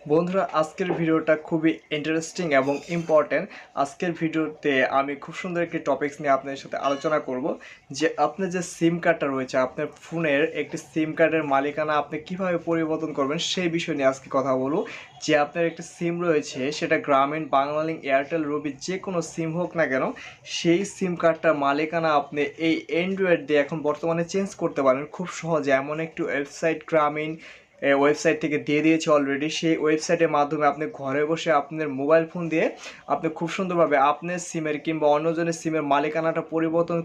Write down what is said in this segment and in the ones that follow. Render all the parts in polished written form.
বন্ধুরা আজকের ভিডিওটা খুবই ইন্টারেস্টিং এবং ইম্পর্টেন্ট। আজকের ভিডিওতে আমি খুব সুন্দর একটি টপিকস নিয়ে আপনাদের সাথে আলোচনা করব যে আপনার যে সিম কার্ডটা রয়েছে আপনার ফোনের একটি সিম কার্ডের মালিকানা আপনি কিভাবে পরিবর্তন করবেন সেই বিষয় নিয়ে আজকে কথা বলবো। যে আপনার একটি সিম রয়েছে সেটা গ্রামীণ, বাংলালিংক, এয়ারটেল, রবি যে কোনো সিম হোক না কেন, সেই সিম কার্ডটার মালিকানা আপনি এই অ্যান্ড্রয়েড দিয়ে এখন বর্তমানে চেঞ্জ করতে পারেন খুব সহজে। এমন একটি ওয়েবসাইট গ্রামীণ ওয়েবসাইট থেকে দিয়ে দিয়েছে অলরেডি। সেই ওয়েবসাইটের মাধ্যমে আপনি ঘরে বসে আপনার মোবাইল ফোন দিয়ে আপনি খুব সুন্দরভাবে আপনার সিমের কিংবা অন্যজনের সিমের মালিকানাটা পরিবর্তন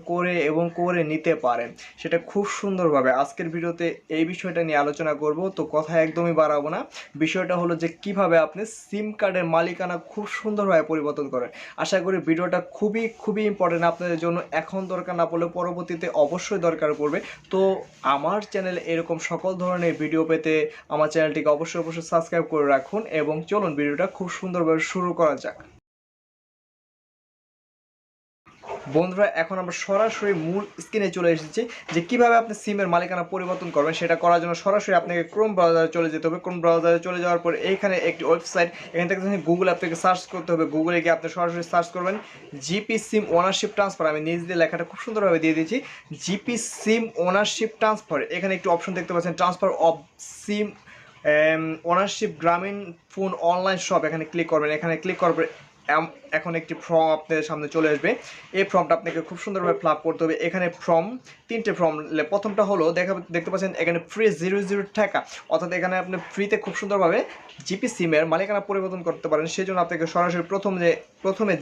করে নিতে পারেন, সেটা খুব সুন্দরভাবে। আজকের ভিডিওতে এই বিষয়টা নিয়ে আলোচনা করব, তো কথা একদমই বাড়াবো না। বিষয়টা হলো যে কিভাবে আপনি সিম কার্ডের মালিকানা খুব সুন্দরভাবে পরিবর্তন করেন। আশা করি ভিডিওটা খুবই খুবই ইম্পর্টেন্ট আপনাদের জন্য। এখন দরকার না পড়লে পরবর্তীতে অবশ্যই দরকার পড়বে। তো আমার চ্যানেলে এরকম সকল ধরনের ভিডিও পেতে আমার চ্যানেলটিকে অবশ্যই সাবস্ক্রাইব করে রাখুন এবং চলুন ভিডিওটা খুব সুন্দরভাবে শুরু করা যাক। বন্ধুরা এখন আমরা সরাসরি মূল স্ক্রিনে চলে এসেছি যে কিভাবে আপনি সিমের মালিকানা পরিবর্তন করবেন। সেটা করার জন্য সরাসরি আপনাকে ক্রোম ব্রাউজারে চলে যেতে হবে। ক্রোম ব্রাউজারে চলে যাওয়ার পর এইখানে একটি ওয়েবসাইট, এখান থেকে গুগল আপনাকে সার্চ করতে হবে। গুগলে গিয়ে আপনি সরাসরি সার্চ করবেন জিপি সিম ওনারশিপ ট্রান্সফার। আমি নিজ দিয়ে লেখাটা খুব সুন্দরভাবে দিয়ে দিয়েছি, জিপি সিম ওনারশিপ ট্রান্সফার। এখানে একটি অপশন দেখতে পাচ্ছেন, ট্রান্সফার অফ সিম ওনারশিপ গ্রামীণ ফোন অনলাইন শপ। এখানে ক্লিক করবেন। এখানে ক্লিক করার পর এখন একটি ফর্ম আপনাদের সামনে চলে আসবে। এই ফর্মটা আপনাকে খুব সুন্দরভাবে ফিল আপ করতে হবে। এখানে তিনটে ফর্ম। প্রথমটা হলো দেখতে পাচ্ছেন এখানে ফ্রি 0 টাকা, অর্থাৎ এখানে আপনি ফ্রিতে খুব সুন্দরভাবে জিপি সিমের মালিকানা পরিবর্তন করতে পারেন। সেই জন্য আপনাকে সরাসরি প্রথমে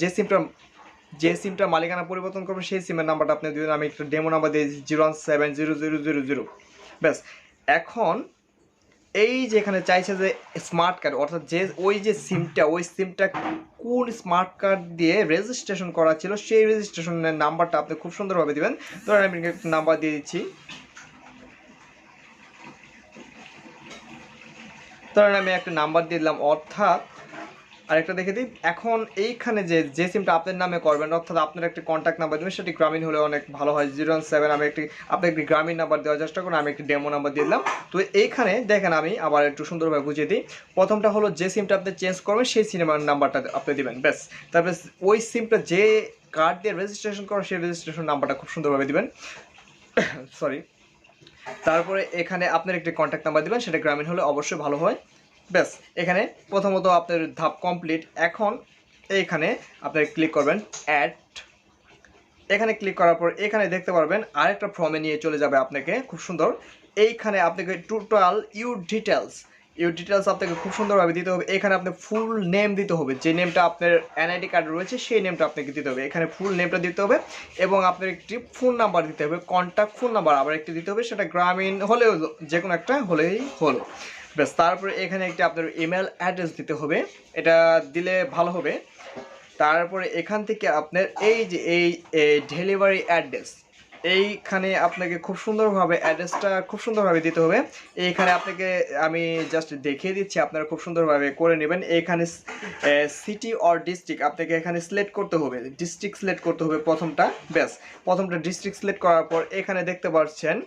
যে সিমটা মালিকানা পরিবর্তন করবেন সেই সিমের নাম্বারটা আপনি দিবেন। আমি একটা ডেমো নাম্বার দিয়েছি 0170000। ব্যাস। এখন এই যেখানে চাইছে যে স্মার্ট কার্ড, অর্থাৎ ওই সিমটা কোন স্মার্ট কার্ড দিয়ে রেজিস্ট্রেশন করা ছিল সেই রেজিস্ট্রেশনের নাম্বারটা আপনি খুব সুন্দরভাবে দিবেন। ধরেন আমি একটা নাম্বার দিয়ে দিচ্ছি, ধরেন আমি একটা নাম্বার দিয়ে দিলাম, অর্থাৎ আরেকটা দেখে দিই। এখন এইখানে যে সিমটা আপনার নামে করবেন, অর্থাৎ আপনার একটি কন্ট্যাক্ট নাম্বার দেবেন, সেটি গ্রামীণ হলে অনেক ভালো হয়। 017 আপনি একটি গ্রামীণ নাম্বার দেওয়ার চেষ্টা করুন। আমি একটি ডেমো নাম্বার দিয়ে দিলাম। তো এইখানে দেখেন আমি আবার একটু সুন্দরভাবে বুঝিয়ে দিই। প্রথমটা হলো যে সিমটা আপনি চেঞ্জ করবেন সেই সিনেমার নাম্বারটা আপনি দেবেন। ব্যাস। তারপরে ওই সিমটা যে কার্ড দিয়ে রেজিস্ট্রেশন করেন সেই রেজিস্ট্রেশন নাম্বারটা খুব সুন্দরভাবে দিবেন। সরি। তারপরে এখানে আপনার একটি কন্ট্যাক্ট নাম্বার দিবেন, সেটা গ্রামীণ হলে অবশ্যই ভালো হয়। ব্যাস। এখানে প্রথমত আপনার ধাপ কমপ্লিট। এখন এইখানে আপনার ক্লিক করবেন অ্যাড। এখানে ক্লিক করার পর এখানে দেখতে পারবেন আরেকটা ফর্মে নিয়ে চলে যাবে আপনাকে, খুব সুন্দর। এইখানে আপনাকে টোটাল ইউর ডিটেলস আপনাকে খুব সুন্দরভাবে দিতে হবে। এখানে আপনি ফুল নেম দিতে হবে, যে নেমটা আপনার এনআইডি কার্ড রয়েছে সেই নেমটা আপনাকে দিতে হবে। এখানে ফুল নেমটা দিতে হবে এবং আপনার একটি ফোন নাম্বার দিতে হবে, কন্ট্যাক্ট ফোন নাম্বার আবার একটি দিতে হবে, সেটা গ্রামীণ হলেও যে কোনো একটা হলেই হলো। ব্যাস। তারপরে এখানে একটি আপনার ইমেল অ্যাড্রেস দিতে হবে, এটা দিলে ভালো হবে। তারপরে এখান থেকে আপনার এই যে ডেলিভারি অ্যাড্রেস, এইখানে আপনাকে খুব সুন্দরভাবে অ্যাড্রেসটা খুব সুন্দরভাবে দিতে হবে। এইখানে আপনাকে আমি জাস্ট দেখিয়ে দিচ্ছি, আপনারা খুব সুন্দরভাবে করে নেবেন। এইখানে সিটি অর ডিস্ট্রিক্ট আপনাকে এখানে সিলেক্ট করতে হবে, ডিস্ট্রিক্ট সিলেক্ট করতে হবে প্রথমটা। ব্যাস। প্রথমটা ডিস্ট্রিক্ট সিলেক্ট করার পর এখানে দেখতে পাচ্ছেন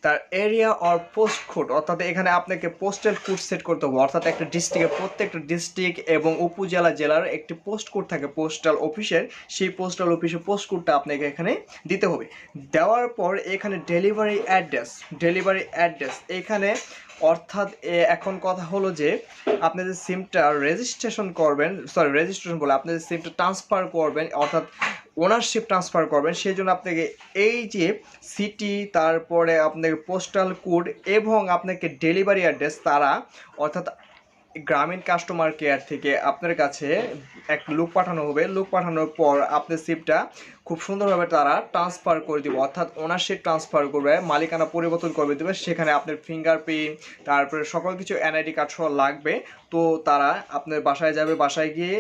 তার এরিয়া অর পোস্ট কোড, অর্থাৎ এখানে আপনাকে পোস্টাল কোড সেট করতে হবে। অর্থাৎ একটা ডিস্ট্রিক্টের প্রত্যেকটা ডিস্ট্রিক্ট এবং জেলার একটি পোস্ট কোড থাকে পোস্টাল অফিসের, সেই পোস্টাল অফিসের পোস্ট কোডটা আপনাকে এখানে দিতে হবে। দেওয়ার পর এখানে ডেলিভারি অ্যাড্রেস এখানে, অর্থাৎ এখন কথা হলো যে আপনি যে সিমটা আপনি যে সিমটা ট্রান্সফার করবেন, অর্থাৎ ওনারশিপ ট্রান্সফার করবেন, সেই জন্য আপনাকে এই যে সিটি, তারপরে আপনাকে পোস্টাল কোড এবং আপনাকে ডেলিভারি অ্যাড্রেস, তারা অর্থাৎ গ্রামীণ কাস্টমার কেয়ার থেকে আপনার কাছে এক লোক পাঠানো হবে। লোক পাঠানোর পর আপনার সিমটা খুব সুন্দরভাবে তারা ট্রান্সফার করে দেবে, অর্থাৎ ওনারশিপ ট্রান্সফার করবে, মালিকানা পরিবর্তন করে দেবে। সেখানে আপনার ফিঙ্গারপ্রিন্ট, তারপরে সকল কিছু এনআইডি কার্ড সহ লাগবে। তো তারা আপনার বাসায় যাবে, বাসায় গিয়ে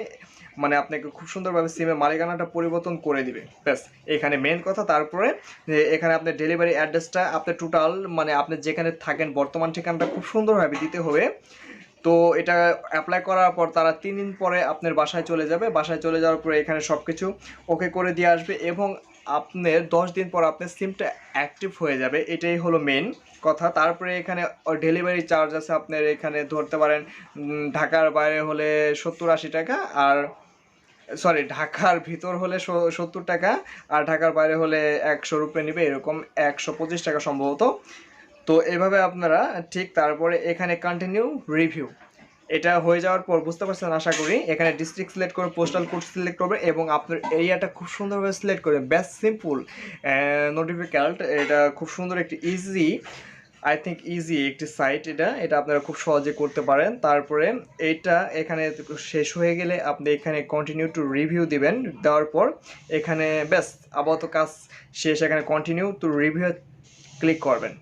মানে আপনাকে খুব সুন্দরভাবে সিমের মালিকানাটা পরিবর্তন করে দিবে। ব্যাস। এখানে মেন কথা। তারপরে এখানে আপনার ডেলিভারি অ্যাড্রেসটা আপনার টোটাল মানে আপনি যেখানে থাকেন বর্তমান ঠিকানাটা খুব সুন্দরভাবে দিতে হবে। তো এটা অ্যাপ্লাই করার পর তারা 3 দিন পরে আপনার বাসায় চলে যাবে। বাসায় চলে যাওয়ার পরে এখানে সব কিছু ওকে করে দিয়ে আসবে এবং আপনার 10 দিন পর আপনার সিমটা অ্যাক্টিভ হয়ে যাবে। এটাই হলো মেন কথা। তারপরে এখানে ডেলিভারি চার্জ আছে, আপনার এখানে ধরতে পারেন ঢাকার বাইরে হলে 70-80 টাকা, আর সরি ঢাকার ভিতর হলে 70 টাকা, আর ঢাকার বাইরে হলে 100 রুপিয়া নেবে, এরকম 125 টাকা সম্ভবত। তো এভাবে আপনারা ঠিক, তারপরে এখানে কন্টিনিউ রিভিউ, এটা হয়ে যাওয়ার পর বুঝতে পারছেন আশা করি। এখানে ডিস্ট্রিক্ট সিলেক্ট করে পোস্টাল কোড সিলেক্ট করবে এবং আপনার এরিয়াটা খুব সুন্দরভাবে সিলেক্ট করবে। বেস্ট সিম্পল নোটিফিক্যাল্ট, এটা খুব সুন্দর একটি ইজি, আই থিঙ্ক ইজি একটি সাইট, এটা আপনারা খুব সহজে করতে পারেন। তারপরে এইটা এখানে শেষ হয়ে গেলে আপনি এখানে কন্টিনিউ টু রিভিউ দিবেন, দেওয়ার পর এখানে ব্যাস আপাতত কাজ শেষ। এখানে কন্টিনিউ টু রিভিউ ক্লিক করবেন।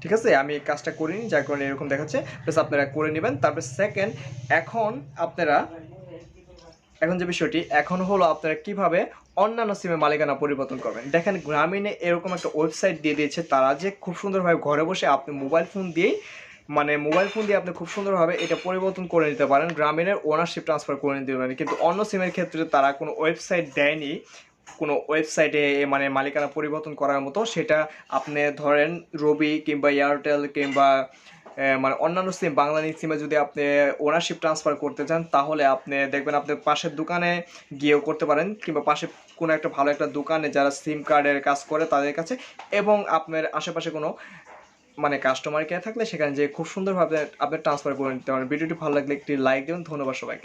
ঠিক আছে, আমি কাজটা করিনি যার কারণে এরকম দেখাচ্ছে, প্লাস আপনারা করে নেবেন। তারপর সেকেন্ড, এখন যে বিষয়টি এখন হলো আপনারা কিভাবে অন্যান্য সিমে মালিকানা পরিবর্তন করবেন। দেখেন গ্রামীণে এরকম একটা ওয়েবসাইট দিয়ে দিয়েছে তারা, যে খুব সুন্দরভাবে ঘরে বসে আপনি মোবাইল ফোন দিয়ে আপনি খুব সুন্দরভাবে এটা পরিবর্তন করে নিতে পারেন, গ্রামীণের ওনারশিপ ট্রান্সফার করে নিতে পারেন। কিন্তু অন্য সিমের ক্ষেত্রে তারা কোনো ওয়েবসাইট দেয়নি, কোনো ওয়েবসাইটে মানে মালিকানা পরিবর্তন করার মতো। সেটা আপনি ধরেন রবি কিংবা এয়ারটেল কিংবা মানে অন্যান্য সিম, বাংলাদেশ সিমে যদি আপনি ওনারশিপ ট্রান্সফার করতে চান, তাহলে আপনি দেখবেন আপনি পাশের দোকানে গিয়েও করতে পারেন, কিংবা পাশে কোনো একটা ভালো একটা দোকানে যারা সিম কার্ডের কাজ করে তাদের কাছে, এবং আপনার আশেপাশে কোনো মানে কাস্টমার কেয়ার থাকলে সেখানে যে খুব সুন্দরভাবে আপনি ট্রান্সফার করে নিতে পারেন। ভিডিওটি ভালো লাগলে একটি লাইক দেবেন। ধন্যবাদ সবাইকে।